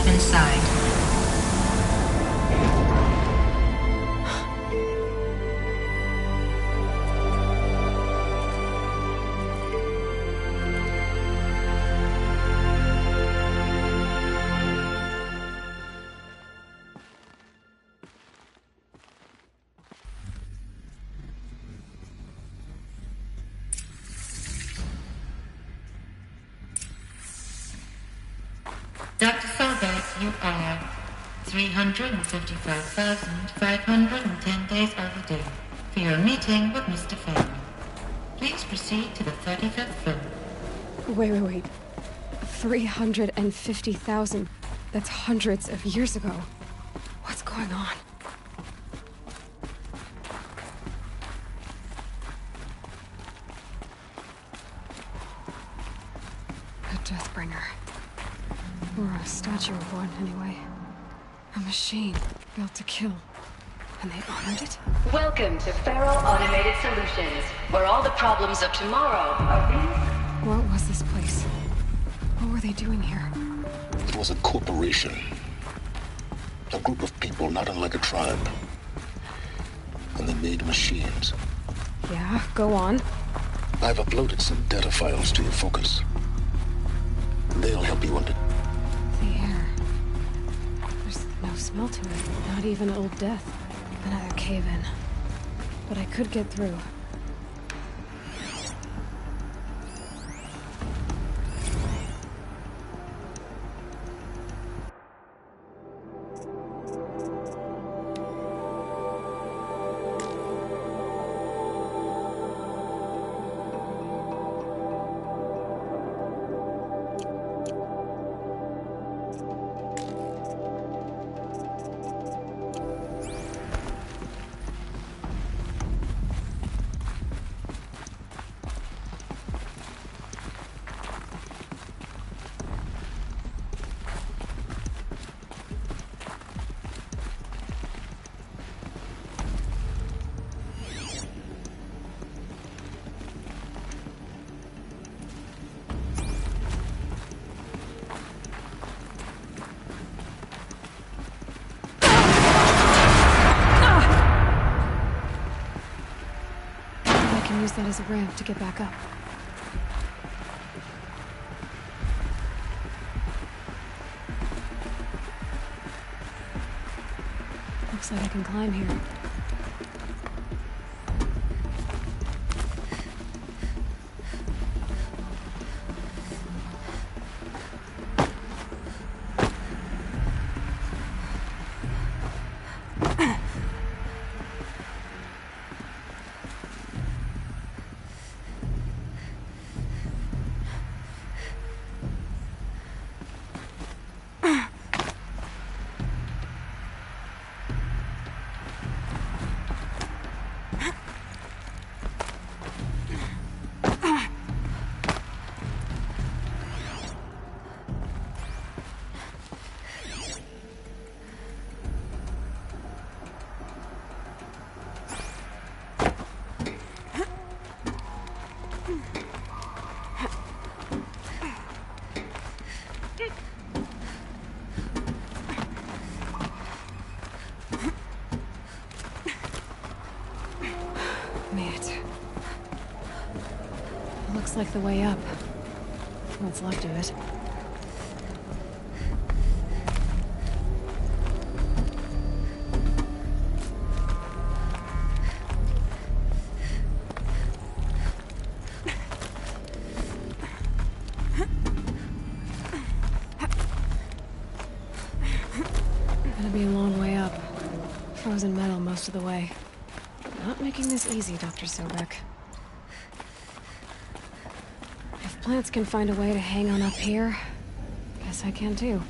step inside. Dr. Solberg, you are 355,510 days overdue for your meeting with Mr. Feldman. Please proceed to the 35th floor. Wait. 350,000. That's hundreds of years ago. What's going on? A Deathbringer. Or a statue of one, anyway. A machine built to kill. And they honored it? Welcome to Feral Automated Solutions, where all the problems of tomorrow are being... What was this place? What were they doing here? It was a corporation. A group of people not unlike a tribe. And they made machines. Yeah, go on. I've uploaded some data files to your focus. They'll help you under... The air. There's no smell to it. Not even old death. Another cave-in. But I could get through. Use that as a ramp to get back up. Looks like I can climb here. Looks like the way up. What's left of it. Gonna be a long way up. Frozen metal most of the way. Not making this easy, Dr. Sobek. If plants can find a way to hang on up here, guess I can too.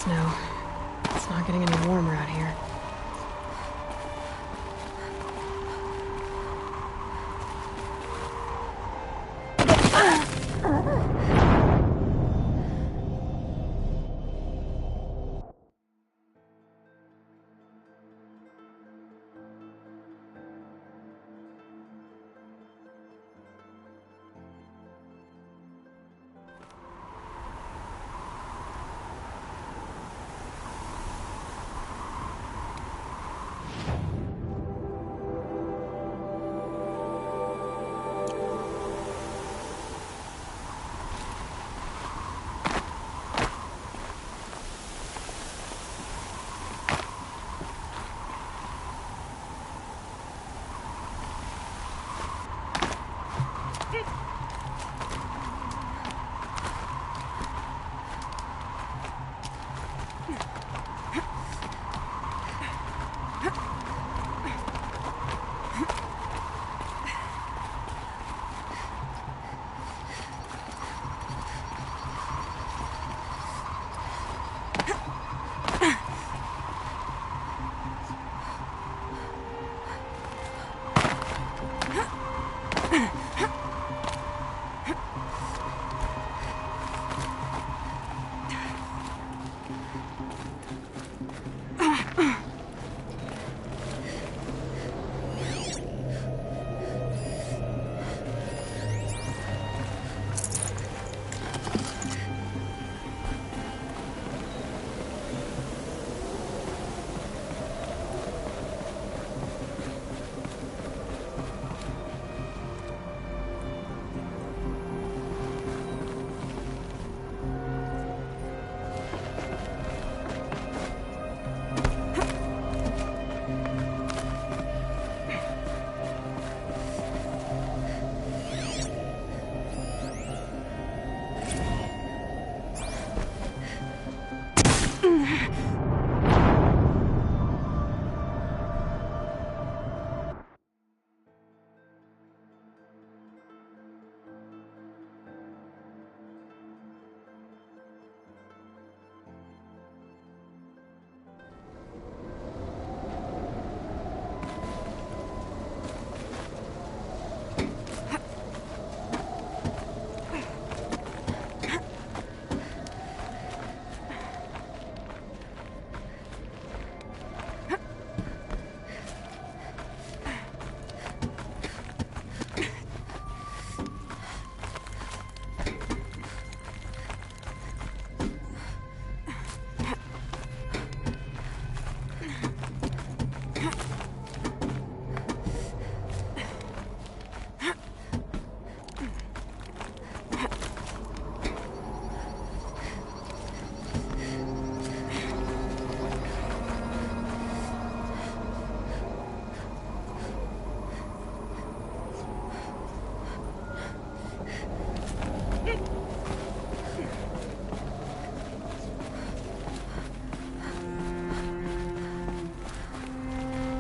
snow. It's not getting any warmer out here.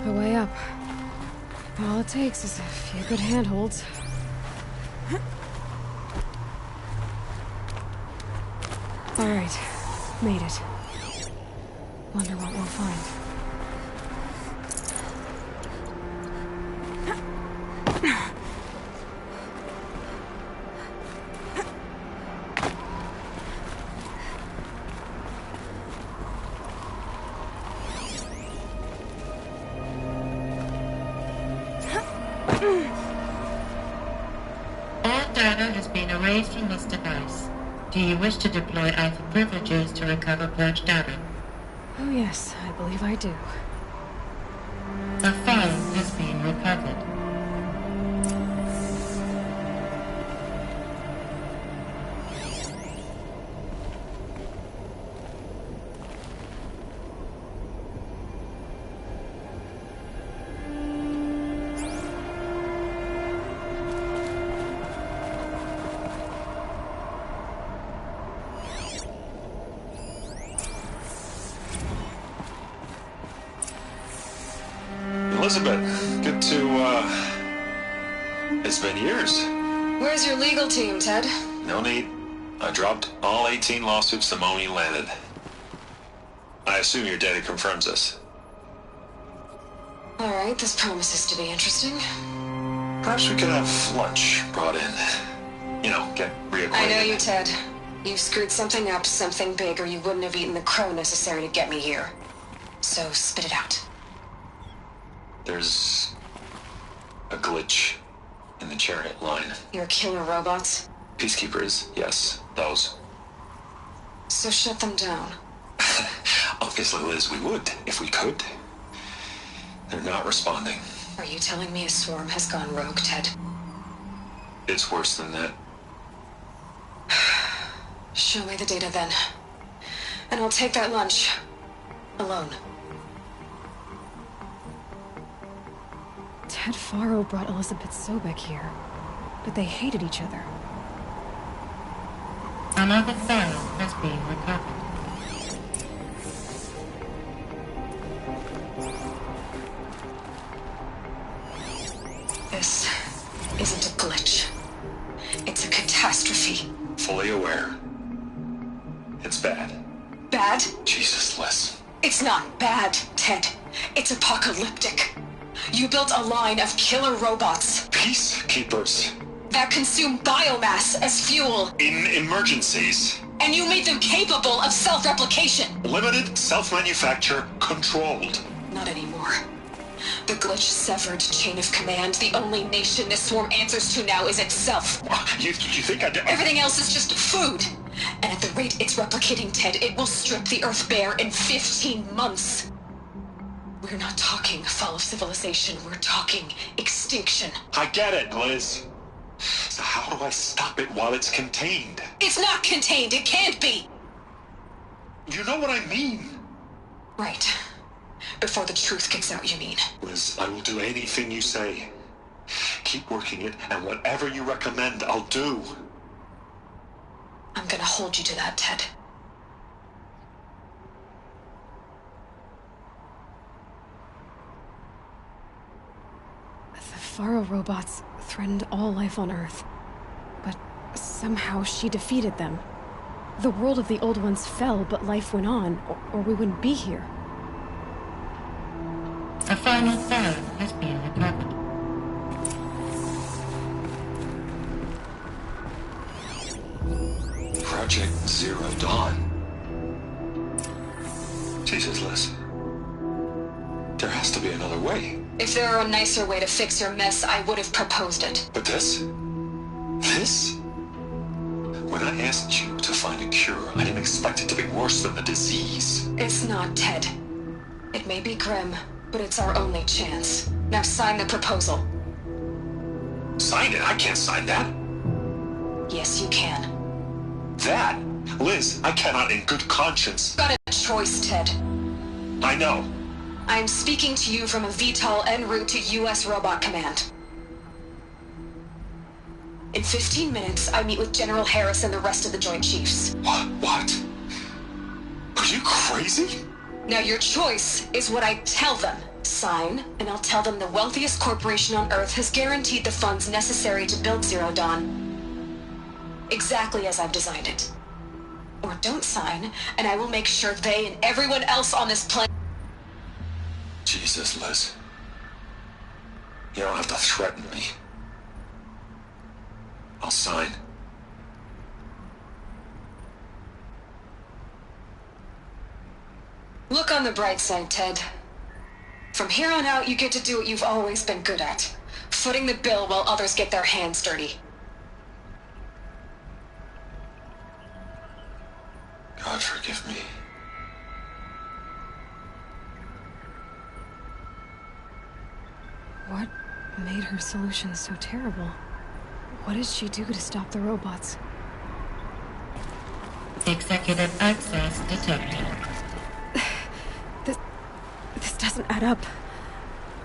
A way up. All it takes is a few good handholds. All right, made it. Wonder what we'll find. All data has been erased from this device. Do you wish to deploy Alpha privileges to recover purged data? Oh yes, I believe I do. A file has been recovered. Elizabeth, good to, it's been years. Where's your legal team, Ted? No need. I dropped all 18 lawsuits the moment you landed. I assume your data confirms this. Alright, this promises to be interesting. Perhaps we could have lunch brought in. You know, get reacquainted. I know you, Ted. You screwed something up, something big, or you wouldn't have eaten the crow necessary to get me here. So, spit it out. There's a glitch in the chariot line. Your killer robots? Peacekeepers, yes, those. So shut them down. Obviously, Liz, we would, if we could. They're not responding. Are you telling me a swarm has gone rogue, Ted? It's worse than that. Show me the data then. And I'll take that lunch. Alone. Ted Faro brought Elizabeth Sobek here, but they hated each other. Another Pharaoh has been recovered. This isn't a glitch. It's a catastrophe. Fully aware. It's bad. Bad? Jesus, Liz. It's not bad, Ted. It's apocalyptic. You built a line of killer robots Peacekeepers. that consume biomass as fuel, In emergencies. and you made them capable of self-replication. Limited, self-manufacture, controlled. Not anymore. The glitch severed chain of command. The only nation this swarm answers to now is itself. You think I did? Everything else is just food. And at the rate it's replicating, Ted, it will strip the Earth bare in 15 months. We're not talking fall of civilization. We're talking extinction. I get it, Liz. So how do I stop it while it's contained? It's not contained. It can't be. You know what I mean? Right. Before the truth gets out, you mean? Liz, I will do anything you say. Keep working it, and whatever you recommend, I'll do. I'm gonna hold you to that, Ted. The Faro robots threatened all life on Earth. But somehow she defeated them. The world of the old ones fell, but life went on, or we wouldn't be here. A final Pharaoh has been recovered. Project Zero Dawn. Jesus, Liz. There has to be another way. If there were a nicer way to fix your mess, I would have proposed it. But this? This? When I asked you to find a cure, I didn't expect it to be worse than the disease. It's not, Ted. It may be grim, but it's our only chance. Now sign the proposal. Sign it? I can't sign that. Yes, you can. That? Liz, I cannot in good conscience. Got a choice, Ted. I know. I am speaking to you from a VTOL en route to U.S. Robot Command. In 15 minutes, I meet with General Harris and the rest of the Joint Chiefs. What? Are you crazy? Now your choice is what I tell them. Sign, and I'll tell them the wealthiest corporation on Earth has guaranteed the funds necessary to build Zero Dawn. Exactly as I've designed it. Or don't sign, and I will make sure they and everyone else on this planet... Jesus, Liz. You don't have to threaten me. I'll sign. Look on the bright side, Ted. From here on out, you get to do what you've always been good at. Footing the bill while others get their hands dirty. God forgive me. What made her solution so terrible? What did she do to stop the robots? Executive access detected. This doesn't add up.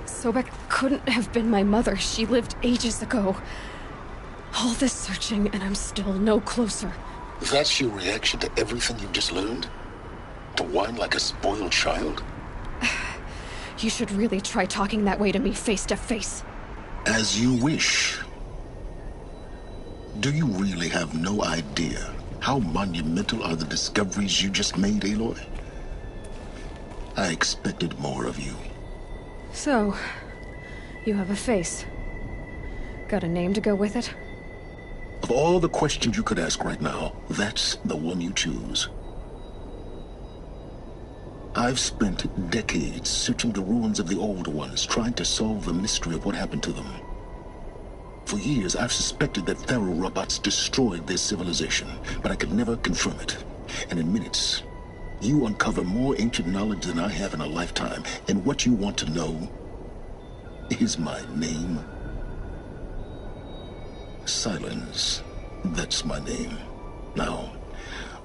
Sobek couldn't have been my mother. She lived ages ago. All this searching, and I'm still no closer. That's your reaction to everything you've just learned? To whine like a spoiled child? You should really try talking that way to me face to face. As you wish. Do you really have no idea how monumental are the discoveries you just made, Aloy? I expected more of you. So, you have a face. Got a name to go with it? Of all the questions you could ask right now, that's the one you choose. I've spent decades searching the ruins of the old ones, trying to solve the mystery of what happened to them. For years, I've suspected that Faro robots destroyed their civilization, but I could never confirm it. And in minutes, you uncover more ancient knowledge than I have in a lifetime, and what you want to know is my name. Silence. That's my name. Now,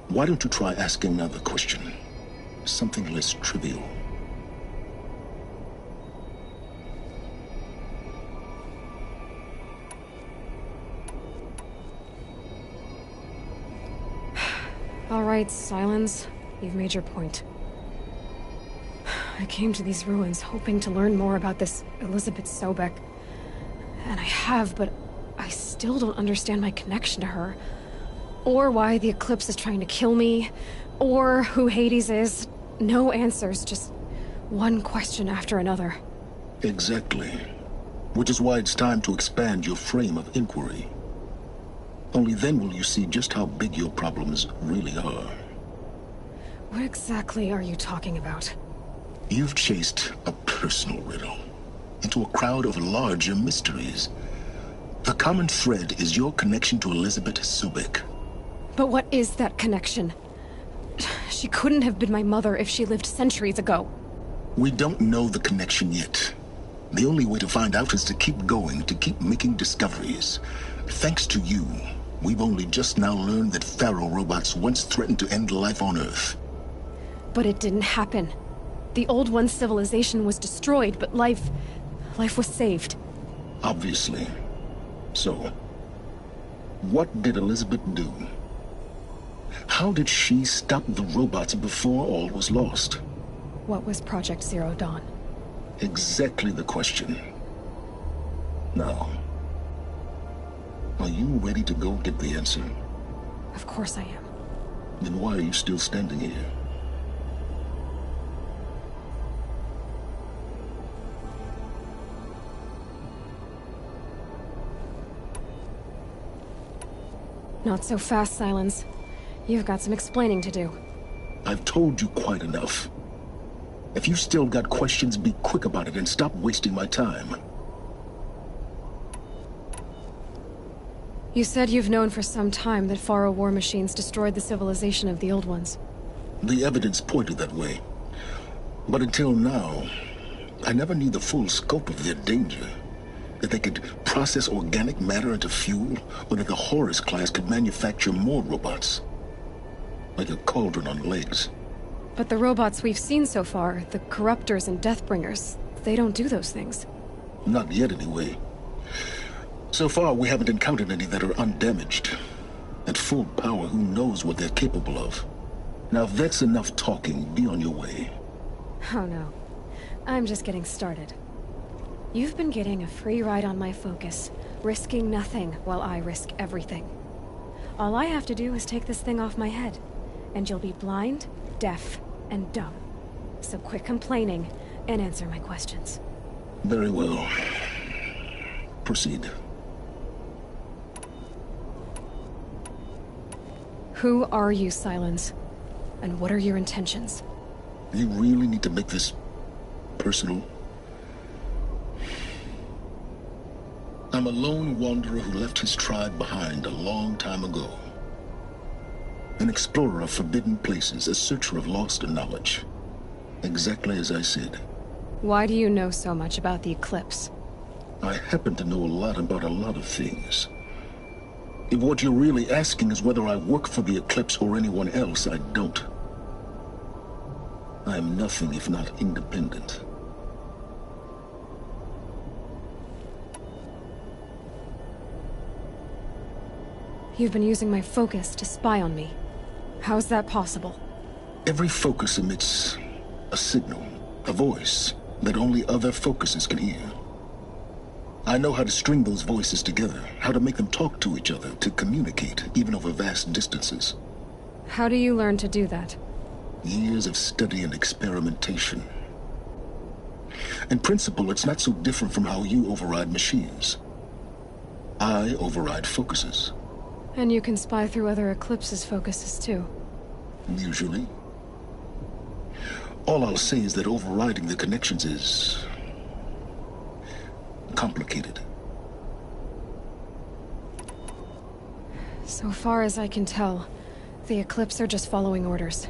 why don't you try asking another question? Something less trivial. All right, Silence. You've made your point. I came to these ruins hoping to learn more about this Elizabeth Sobek. And I have, but I still don't understand my connection to her. Or why the Eclipse is trying to kill me. Or who Hades is. No answers, just one question after another. Exactly. Which is why it's time to expand your frame of inquiry. Only then will you see just how big your problems really are. What exactly are you talking about? You've chased a personal riddle into a crowd of larger mysteries. The common thread is your connection to Elizabeth Sobek. But what is that connection? She couldn't have been my mother if she lived centuries ago. We don't know the connection yet. The only way to find out is to keep going, to keep making discoveries. Thanks to you, we've only just now learned that Faro robots once threatened to end life on Earth. But it didn't happen. The Old One's civilization was destroyed, but life was saved. Obviously. So, what did Elizabeth do? How did she stop the robots before all was lost? What was Project Zero Dawn? Exactly the question. Now, are you ready to go get the answer? Of course I am. Then why are you still standing here? Not so fast, Silence. You've got some explaining to do. I've told you quite enough. If you still got questions, be quick about it and stop wasting my time. You said you've known for some time that Faro war machines destroyed the civilization of the Old Ones. The evidence pointed that way. But until now, I never knew the full scope of their danger. That they could process organic matter into fuel, or that the Horus class could manufacture more robots. Like a cauldron on legs. But the robots we've seen so far, the Corruptors and Deathbringers, they don't do those things. Not yet, anyway. So far, we haven't encountered any that are undamaged. At full power, who knows what they're capable of? Now, if that's enough talking, be on your way. Oh no. I'm just getting started. You've been getting a free ride on my focus, risking nothing while I risk everything. All I have to do is take this thing off my head, and you'll be blind, deaf, and dumb. So quit complaining and answer my questions. Very well. Proceed. Who are you, Silence? And what are your intentions? You really need to make this personal? I'm a lone wanderer who left his tribe behind a long time ago. An explorer of forbidden places, a searcher of lost knowledge. Exactly as I said. Why do you know so much about the Eclipse? I happen to know a lot about a lot of things. If what you're really asking is whether I work for the Eclipse or anyone else, I don't. I am nothing if not independent. You've been using my focus to spy on me. How's that possible? Every focus emits a signal, a voice, that only other focuses can hear. I know how to string those voices together, how to make them talk to each other, to communicate, even over vast distances. How do you learn to do that? Years of study and experimentation. In principle, it's not so different from how you override machines. I override focuses. And you can spy through other Eclipse's focuses, too. Usually. All I'll say is that overriding the connections is complicated. So far as I can tell, the Eclipse are just following orders.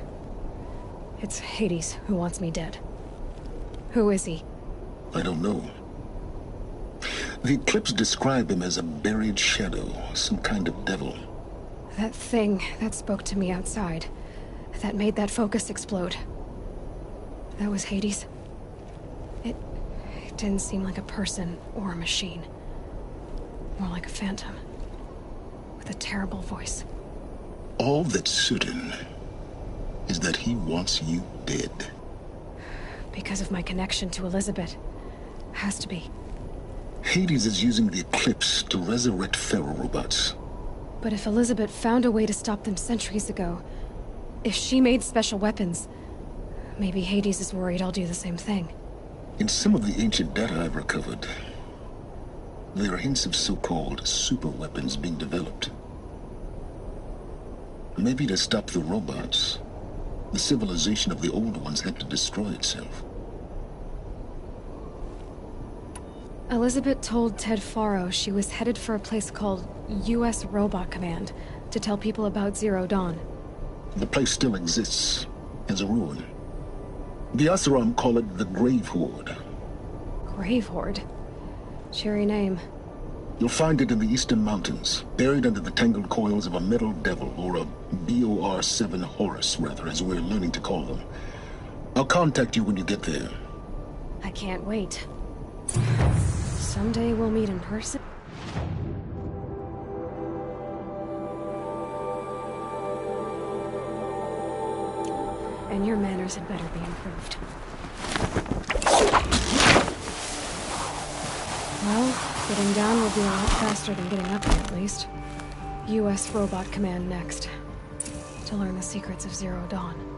It's Hades who wants me dead. Who is he? I don't know. The Eclipse describe him as a buried shadow, some kind of devil. That thing that spoke to me outside, that made that focus explode. That was Hades? It didn't seem like a person or a machine. More like a phantom. With a terrible voice. All that's certain is that he wants you dead. Because of my connection to Elizabeth. Has to be. Hades is using the Eclipse to resurrect ferrorobots. But if Elizabeth found a way to stop them centuries ago, if she made special weapons, maybe Hades is worried I'll do the same thing. In some of the ancient data I've recovered, there are hints of so-called super weapons being developed. Maybe to stop the robots, the civilization of the old ones had to destroy itself. Elizabeth told Ted Faro she was headed for a place called U.S. Robot Command to tell people about Zero Dawn. The place still exists, as a ruin. The Asaram call it the Grave Horde. Grave Horde? Cheery name. You'll find it in the eastern mountains, buried under the tangled coils of a metal devil, or a BOR-7 Horus, rather, as we're learning to call them. I'll contact you when you get there. I can't wait. Someday we'll meet in person. And your manners had better be improved. Well, getting down will be a lot faster than getting up here, at least. U.S. Robot Command next. To learn the secrets of Zero Dawn.